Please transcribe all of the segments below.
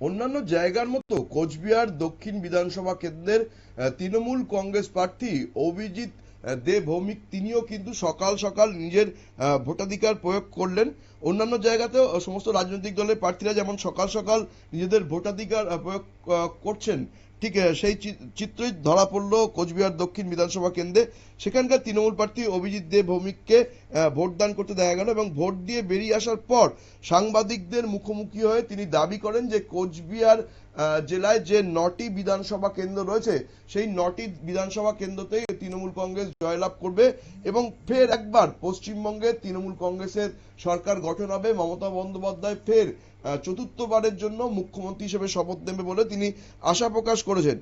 অন্যান্য জায়গার মতো কোচবিহার দক্ষিণ বিধানসভা কেন্দ্রের তৃণমূল কংগ্রেস প্রার্থী অভিজিৎ দে ভৌমিক তিনিও কিন্তু সকাল সকাল নিজের ভোটাধিকার প্রয়োগ করলেন। অন্যান্য জায়গাতেও সমস্ত রাজনৈতিক দলের প্রার্থীরা যেমন সকাল সকাল নিজেদের ভোটাধিকার প্রয়োগ করছেন, ঠিক সেই চিত্রই ধরা পড়ল কোচবিহার দক্ষিণ বিধানসভা কেন্দ্রে। সেখানকার তৃণমূল প্রার্থী অভিজিৎ দে ভৌমিককে ভোটদান করতে দেখা গেল এবং ভোট দিয়ে বেরিয়ে আসার পর সাংবাদিকদের মুখোমুখি হয়ে তিনি দাবি করেন যে কোচবিহার জেলায় যে 9টি বিধানসভা কেন্দ্র রয়েছে সেই 9টি বিধানসভা কেন্দ্রতেই তৃণমূল কংগ্রেস জয়লাভ করবে এবং ফের একবার পশ্চিমবঙ্গে তৃণমূল কংগ্রেসের সরকার গঠন হবে। মমতা বন্দ্যোপাধ্যায় ফের চতুর্থবারের জন্য মুখ্যমন্ত্রী হিসেবে শপথ নেবে বলে তিনি আশা প্রকাশ করেছেন।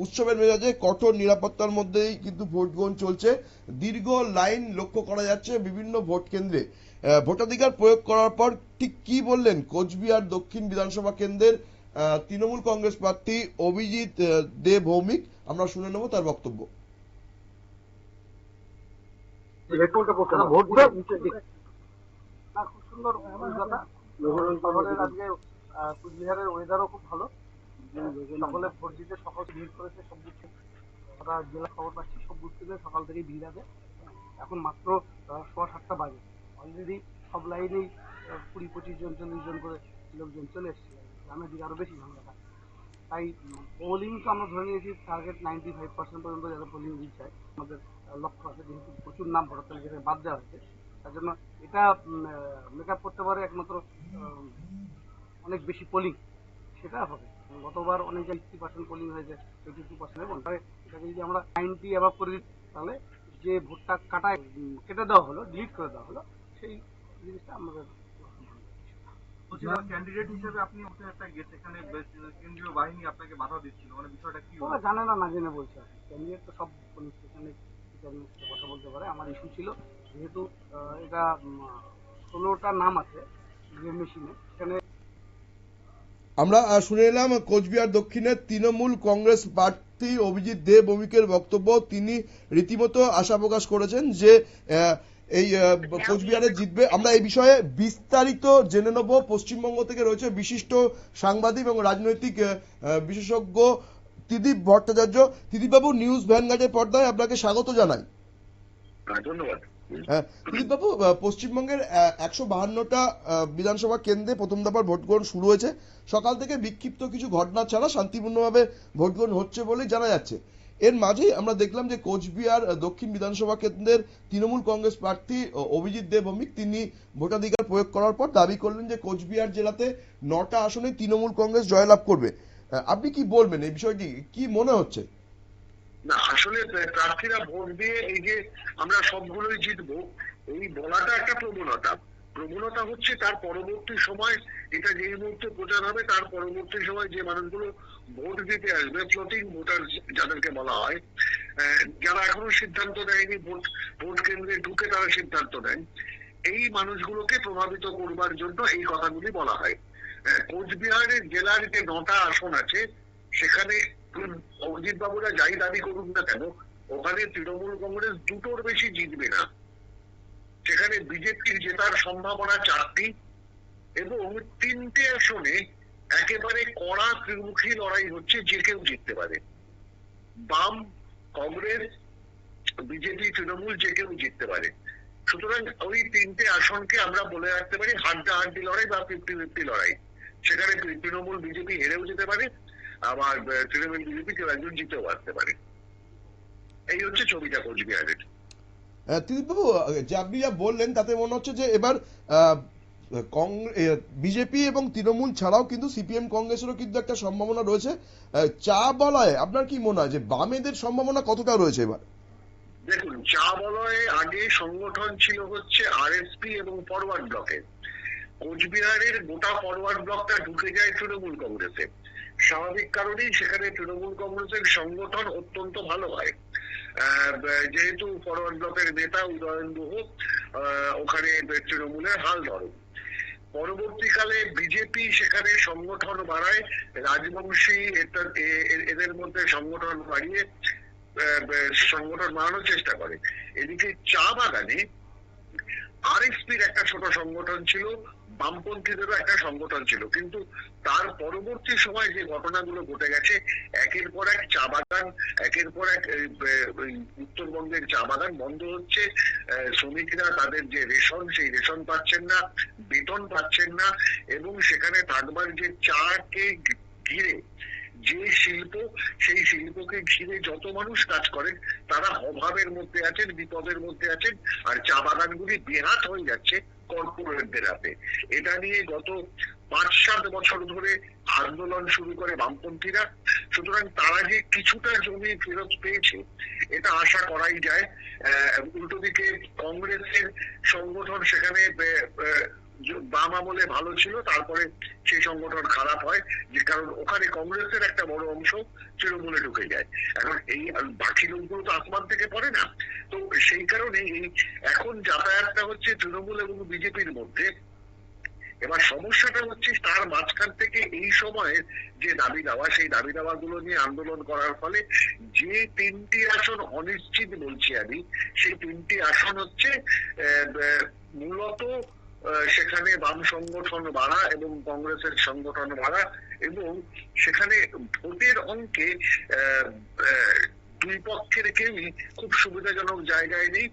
উৎসবের মেজাজে কঠোর নিরাপত্তার মধ্যেই কিন্তু ভোট গ্রহণ চলছে। দীর্ঘ লাইন লক্ষ্য করা যাচ্ছে বিভিন্ন ভোট কেন্দ্রে। ভোটাধিকার প্রয়োগ করার পর ঠিক কি বললেন কোচবিহার দক্ষিণ বিধানসভা কেন্দ্রের তৃণমূল কংগ্রেস প্রার্থী অভিজিৎ দে ভৌমিক, আমরা শুনে নেব তার বক্তব্য। খুব সুন্দর অভিজ্ঞতা। শহরের আজকে কুচবিহারের ওয়েদারও খুব ভালো, সকলে ভোট দিতে সকল ভিড় করেছে। সব বুথ ওরা জেলা খবর পাচ্ছি, সব বুথ থেকে সকাল থেকেই ভিড় আছে। এখন মাত্র 7:15 বাজে, অলরেডি সব লাইনেই 20-25 জন 40 জন করে লোকজন চলে এসছে। গ্রামের দিকে আরো বেশি ঝামেলা। তাই পোলিং তো আমরা ধরে নিয়েছি টার্গেট 95% পর্যন্ত যাতে পোলিং রিচ হয় আমাদের লক্ষ্য আছে, যেহেতু প্রচুর নাম ভোটার তালিকা বাদ দেওয়া হয়েছে। তার জন্য এটা মেক আপ করতে পারে একমাত্র অনেক বেশি পোলিং, সেটা হবে। গতবার অনেক 80% পোলিং হয়েছে, 82% এবং এটাকে যদি আমরা 90 অ্যাভাব করে দিই তাহলে যে ভোটটা কেটে দেওয়া হলো, ডিলিট করে দেওয়া হলো, সেই জিনিসটা আমাদের ক্যান্ডিডেট হিসেবে আপনি একটা সেখানে কেন্দ্রীয় বাহিনী আপনাকে বাধা দিচ্ছিল, মানে বিষয়টা কি? ওরা জানে না, না জেনে বলছে। ক্যান্ডিডেট তো সব পুলিশ স্টেশনে কথা বলতে পারে। আমার ইস্যু ছিল যেহেতু এটা 16টা নাম আছে মেশিনে, সেখানে আমরা শুনে এলাম কোচবিহার দক্ষিণের তৃণমূল কংগ্রেস প্রার্থী অভিজিৎ দে ভৌমিকের বক্তব্য। তিনি রীতিমতো আশা প্রকাশ করেছেন যে এই কোচবিহারে জিতবে। আমরা এই বিষয়ে বিস্তারিত জেনে নেব। পশ্চিমবঙ্গ থেকে রয়েছে বিশিষ্ট সাংবাদিক এবং রাজনৈতিক বিশেষজ্ঞ ত্রিদীপ ভট্টাচার্য। ত্রিদীপবাবু, নিউজ ভ্যানগার্ডের পর্দায় আপনাকে স্বাগত জানাই। ধন্যবাদ। ত্রিদীপবাবু, পশ্চিমবঙ্গের 152টা বিধানসভা কেন্দ্রে প্রথম দফার ভোট গ্রহণ শুরু হয়েছে। সকাল থেকে বিক্ষিপ্ত কিছু ঘটনা ছাড়া শান্তিপূর্ণভাবে ভোট গ্রহণ হচ্ছে বলেই জানা যাচ্ছে। এর মাঝেই আমরা দেখলাম যে কোচবিহার দক্ষিণ বিধানসভা কেন্দ্রের তৃণমূল কংগ্রেস প্রার্থী অভিজিৎ দে ভৌমিক তিনি ভোটাধিকার প্রয়োগ করার পর দাবি করলেন যে কোচবিহার জেলাতে 9টা আসনে তৃণমূল কংগ্রেস জয়লাভ করবে। আপনি কি বলবেন এই বিষয়টি, কি মনে হচ্ছে? না, আসলে প্রার্থীরা ভোট দিয়ে এই যে আমরা সবগুলোই জিতবো এই বলাটা একটা প্রবণতা হচ্ছে। তার পরবর্তী সময় এটা যেই মুহূর্তে প্রচার হবে তার পরবর্তী সময় যে মানুষগুলো ভোট দিতে আসবে, ফ্লোটিং ভোটার যাদেরকে বলা হয়, যারা এখনো সিদ্ধান্ত নেয়নি, ভোট কেন্দ্রে ঢুকে তারা সিদ্ধান্ত নেন, এই মানুষগুলোকে প্রভাবিত করবার জন্য এই কথাগুলি বলা হয়। কোচবিহারের জেলার যে 9টা আসন আছে সেখানে অজিত বাবুরা যাই দাবি করুন না কেন, ওখানে তৃণমূল কংগ্রেস 2টোর বেশি জিতবে না। সেখানে বিজেপির জেতার সম্ভাবনা 4টি এবং 3টে আসনে একেবারে কড়া ত্রিমুখী লড়াই হচ্ছে, যে কেউ জিততে পারে। বাম, কংগ্রেস, বিজেপি, তৃণমূল যে কেউ জিততে পারে। সুতরাং ওই 3টে আসনকে আমরা বলে রাখতে পারি হাড্ডাহাড্ডি লড়াই বা 50-50 লড়াই। সেখানে তৃণমূল বিজেপি হেরেও যেতে পারে, আবার তৃণমূল বিজেপি কেউ একজন জিতেও আসতে পারে। এই হচ্ছে ছবিটা কোচবিহারের। ত্রিদীপবাবু, যে আপনি যা বললেন তাতে মনে হচ্ছে যে এবার বিজেপি এবং তৃণমূল ছাড়াও কিন্তু সিপিএম কংগ্রেসেরও কিন্তু একটা সম্ভাবনা রয়েছে। চা বলয়ে আপনার কি মনে হয় যে বামেদের সম্ভাবনা কতটা রয়েছে এবার? দেখুন, চা বলয়ে আগে সংগঠন ছিল হচ্ছে আরএসপি এবং ফরওয়ার্ড ব্লকে। কোচবিহারের গোটা ফরওয়ার্ড ব্লকটা ঢুকে যায় তৃণমূল কংগ্রেসে। স্বাভাবিক কারণেই সেখানে তৃণমূল কংগ্রেসের সংগঠন অত্যন্ত ভালো হয়, যেহেতু ফরওয়ার্ড ব্লকের নেতা উদয়ন গুহ ওখানে তৃণমূলের হাল ধরে। পরবর্তীকালে বিজেপি সেখানে সংগঠন বাড়ায়, রাজবংশী এদের মধ্যে সংগঠন বাড়িয়ে সংগঠন বাড়ানোর চেষ্টা করে। এদিকে চা বাগানে আরএসপির একটা ছোট সংগঠন ছিল, বামপন্থীদেরও একটা সংগঠন ছিল, কিন্তু তার পরবর্তী সময় যে ঘটনাগুলো ঘটে গেছে, একের পর এক চা বাগান, একের পর এক উত্তরবঙ্গের চা বাগান বন্ধ হচ্ছে, শ্রমিকরা তাদের যে রেশন সেই রেশন পাচ্ছেন না, বেতন পাচ্ছেন না, এবং সেখানে থাকবার যে চাকে ঘিরে যে শিল্প, সেই শিল্পকে ঘিরে যত মানুষ কাজ করেন তারা অভাবের মধ্যে আছেন, বিপদের মধ্যে আছেন, আর চা বাগানগুলি বেহাত হয়ে যাচ্ছে কর্পোরেটদের হাতে। এটা নিয়ে গত 5-7 বছর ধরে আন্দোলন শুরু করে বামপন্থীরা। সুতরাং তারা যে কিছুটা জমি ফেরত পেয়েছে এটা আশা করাই যায়। উল্টো দিকে কংগ্রেসের সংগঠন সেখানে বাম আমলে ভালো ছিল, তারপরে সেই সংগঠন খারাপ হয়, যে কারণ ওখানে কংগ্রেসের একটা বড় অংশ তৃণমূলে ঢুকে যায়। এখন এই বাকি লোকগুলো তো আসমান থেকে পড়ে না, তো সেই কারণে এই এখন যাতায়াতটা হচ্ছে তৃণমূল এবং বিজেপির মধ্যে। এবার সমস্যাটা হচ্ছে তার মাঝখান থেকে এই সময়ের যে দাবি দাওয়া, সেই দাবি দাওয়া গুলো নিয়ে আন্দোলন করার ফলে যে 3টি আসন অনিশ্চিত বলছি আমি, সেই 3টি আসন হচ্ছে মূলত সেখানে বাম সংগঠন বাড়া এবং কংগ্রেসের সংগঠন বাড়া, এবং সেখানে ভোটের অঙ্কে দুই পক্ষের কেউই খুব সুবিধাজনক জায়গায় নেই।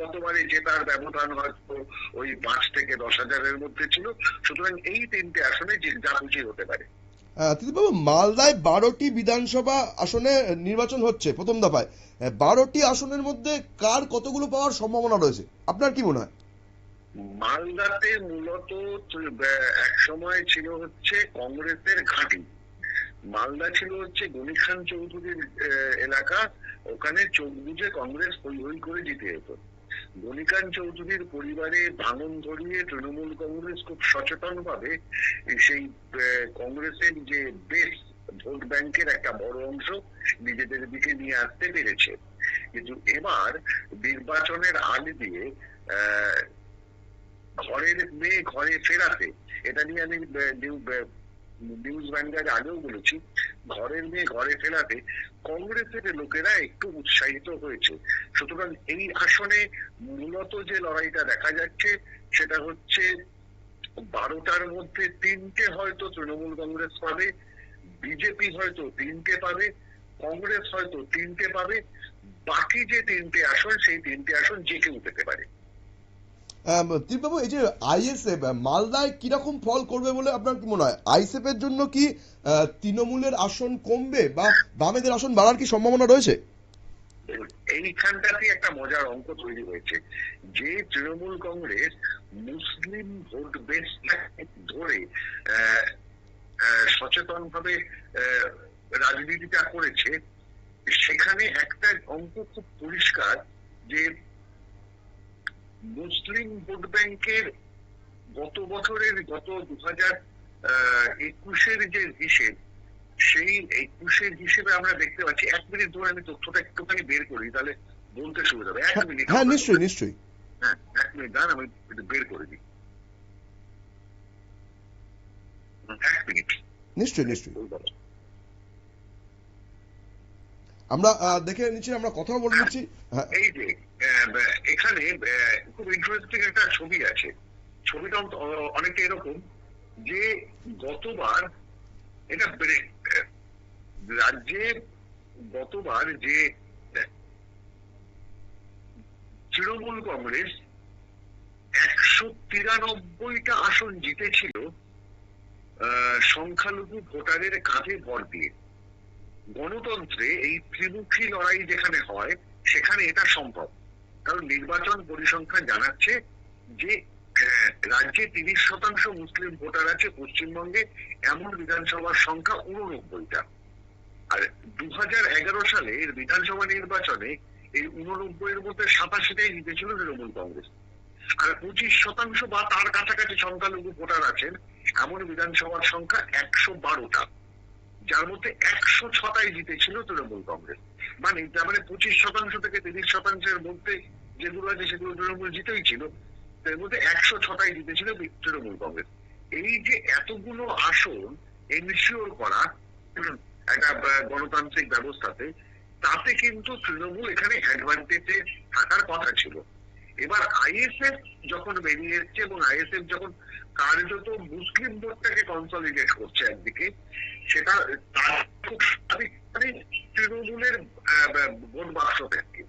গতবারে জেতার ব্যবধান হয়তো ওই 5 থেকে 10,000-এর মধ্যে ছিল। সুতরাং এই 3টে আসনে যা খুশি হতে পারে। বাবু, মালদায় 12টি বিধানসভা আসনে নির্বাচন হচ্ছে প্রথম দফায়। 12টি আসনের মধ্যে কার কতগুলো পাওয়ার সম্ভাবনা রয়েছে আপনার কি মনে হয়? মালদাতে মূলত এক সময় ছিল হচ্ছে কংগ্রেসের ঘাঁটি। মালদা ছিল হচ্ছে গনি খান চৌধুরীর এলাকা, ওখানে চোখ বুঝে কংগ্রেস হই হই করে জিতে যেত। গনি খান চৌধুরীর পরিবারে ভাঙন ধরিয়ে তৃণমূল কংগ্রেস খুব সচেতন ভাবে সেই কংগ্রেসের যে বেস ভোট ব্যাংকের একটা বড় অংশ নিজেদের দিকে নিয়ে আসতে পেরেছে। কিন্তু এবার নির্বাচনের আগে দিয়ে ঘরের মেয়ে ঘরে ফেরাতে, এটা নিয়ে আমি নিউজ ভ্যানগার্ডে আগেও বলেছি, ঘরের মেয়ে ঘরে ফেরাতে কংগ্রেসের লোকেরা একটু উৎসাহিত হয়েছে। সুতরাং এই আসনে মূলত যে লড়াইটা দেখা যাচ্ছে সেটা হচ্ছে 12টার মধ্যে 3টে হয়তো তৃণমূল কংগ্রেস পাবে, বিজেপি হয়তো 3টে পাবে, কংগ্রেস হয়তো 3টে পাবে, বাকি যে 3টে আসন সেই 3টে আসন যে কেউ পেতে পারে। বাবু, এই যে আইএসএফ মালদায় কিরকম ফল করবে বলে আপনার কি মনে হয়? আইএসএফ এর জন্য কি তৃণমূলের আসন কমবে বা বামেদের আসন বাড়ার কি সম্ভাবনা রয়েছে? এইখানটাতে একটা মজার অঙ্ক তৈরি হয়েছে, যে তৃণমূল কংগ্রেস মুসলিম ভোট বেস ধরে সচেতন ভাবে রাজনীতিটা করেছে, সেখানে একটা অঙ্ক খুব পরিষ্কার যে মুসলিম ভোট ব্যাংকের গত বছরের, গত 2021-এর যে হিসেব, সেই 21-এর হিসেবে আমরা দেখতে পাচ্ছি, 1 মিনিট ধরে আমি তথ্যটা একটুখানি বের করি তাহলে বলতে সুবিধা হবে। 1 মিনিট। হ্যাঁ, নিশ্চয়ই নিশ্চয়ই। হ্যাঁ, 1 মিনিট দাঁড়ান, আমি বের করে দিই। 1 মিনিট। নিশ্চয়ই নিশ্চয়ই, আমরা দেখে নিচ্ছি, আমরা কথা বলে নিচ্ছি। এই যে এখানে খুব ইন্টারেস্টিং একটা ছবি আছে। ছবিটা অনেকটা এরকম যে গতবার এটা রাজ্যে গতবার যে তৃণমূল কংগ্রেস 193টা আসন জিতেছিল সংখ্যালঘু ভোটারের কাঁধে ভর দিয়ে। গণতন্ত্রে এই ত্রিমুখী লড়াই যেখানে হয় সেখানে এটা সম্ভব, কারণ নির্বাচন পরিসংখ্যান জানাচ্ছে যে রাজ্যে 30% মুসলিম ভোটার আছে পশ্চিমবঙ্গে, এমন বিধানসভার সংখ্যা 89টা। আর 2011 সালের বিধানসভা নির্বাচনে এই 89-এর মধ্যে 87টাই জিতেছিল তৃণমূল কংগ্রেস। আর 25% বা তার কাছাকাছি সংখ্যালঘু ভোটার আছেন এমন বিধানসভার সংখ্যা 112টা, যার মধ্যে 106টাই জিতেছিল তৃণমূল কংগ্রেস। মানে তার মানে 25% থেকে 30%-এর মধ্যে যেগুলো আছে সেগুলো তৃণমূল জিতেই ছিল, তার মধ্যে 106টাই জিতেছিল তৃণমূল কংগ্রেস। এই যে এতগুলো আসন এনশিওর করা একটা গণতান্ত্রিক ব্যবস্থাতে, তাতে কিন্তু তৃণমূল এখানে অ্যাডভান্টেজে থাকার কথা ছিল। এবার আইএসএফ যখন বেরিয়ে এসছে এবং আইএসএফ যখন কার্যত মুসলিম ভোটটাকে কনসলিডেট করছে একদিকে, সেটা তার খুব স্বাভাবিকভাবেই তৃণমূলের ভোট বাক্স থেকে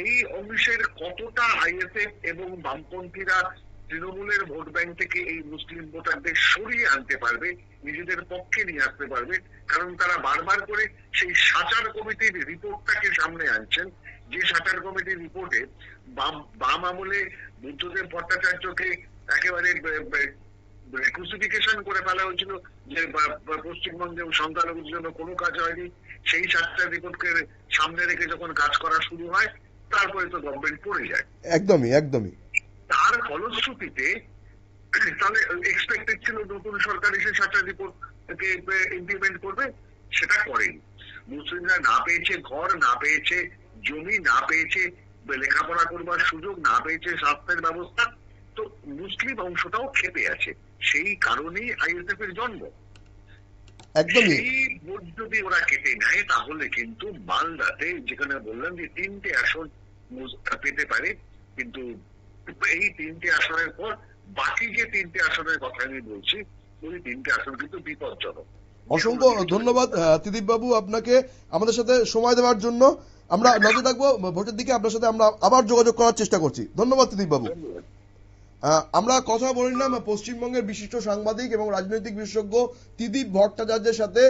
এই অংশের কতটা আইএসএফ এবং বামপন্থীরা তৃণমূলের ভোট ব্যাংক থেকে এই মুসলিম ভোটারদের সরিয়ে আনতে পারবে, নিজেদের পক্ষে নিয়ে আসতে পারবে, কারণ তারা বারবার করে সেই সাচার কমিটির রিপোর্টটাকে সামনে আনছেন, যে সাচার কমিটির রিপোর্টে বাম আমলে বুদ্ধদেব ভট্টাচার্যকে একেবারে ক্রুসিফিকেশন করে ফেলা হয়েছিল, যে পশ্চিমবঙ্গে সংখ্যালঘুর জন্য কোনো কাজ হয়নি। সেই সাচার রিপোর্টকে সামনে রেখে যখন কাজ করা শুরু হয়, তারপরে তো গভর্নমেন্ট পড়ে যায়। একদমই তার ফলশ্রুতিতে তাহলে এক্সপেক্টেড ছিল নতুন সরকার এসে সাচার রিপোর্টকে ইমপ্লিমেন্ট করবে, সেটা করেনি। মুসলিমরা না পেয়েছে ঘর, না পেয়েছে জমি, না পেয়েছে লেখাপড়া করবার সুযোগ, না পেয়েছে স্বাস্থ্যের ব্যবস্থা, তো মুসলিম অংশটাও খেপে আছে। সেই কারণেই আইএসএফ এর জন্ম। এই ভোট যদি ওরা কেটে নেয়, তাহলে কিন্তু মালদাতে, যেখানে বললাম যে 3টে আসন পেতে পারে, কিন্তু এই 3টে আসনের পর বাকি যে 3টে আসনের কথা আমি বলছি, ওই 3টে আসন কিন্তু বিপজ্জনক। অসংখ্য ধন্যবাদ ত্রিদীপ বাবু আপনাকে আমাদের সাথে সময় দেওয়ার জন্য। আমরা নজর রাখবো ভোটের দিকে, আপনার সাথে আমরা আবার যোগাযোগ করার চেষ্টা করছি। ধন্যবাদ ত্রিদীপ বাবু। আমরা কথা বললাম পশ্চিমবঙ্গের বিশিষ্ট সাংবাদিক এবং রাজনৈতিক বিশেষজ্ঞ ত্রিদীপ ভট্টাচার্যের সাথে।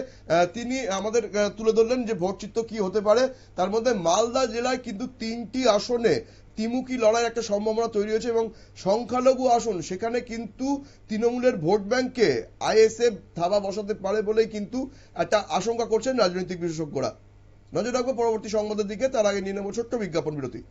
তিনি আমাদের তুলে ধরলেন যে ভোট চিত্র কি হতে পারে। তার মধ্যে মালদা জেলায় কিন্তু 3টি আসনে ত্রিমুখী লড়াইয়ের একটা সম্ভাবনা তৈরি হয়েছে এবং সংখ্যালঘু আসন, সেখানে কিন্তু তৃণমূলের ভোট ব্যাংকে আইএসএফ ধাবা বসাতে পারে বলেই কিন্তু একটা আশঙ্কা করছেন রাজনৈতিক বিশেষজ্ঞরা। নজর রাখবো পরবর্তী সংবাদের দিকে, তার আগে নিয়ে নেব ছোট্ট বিজ্ঞাপন বিরতি।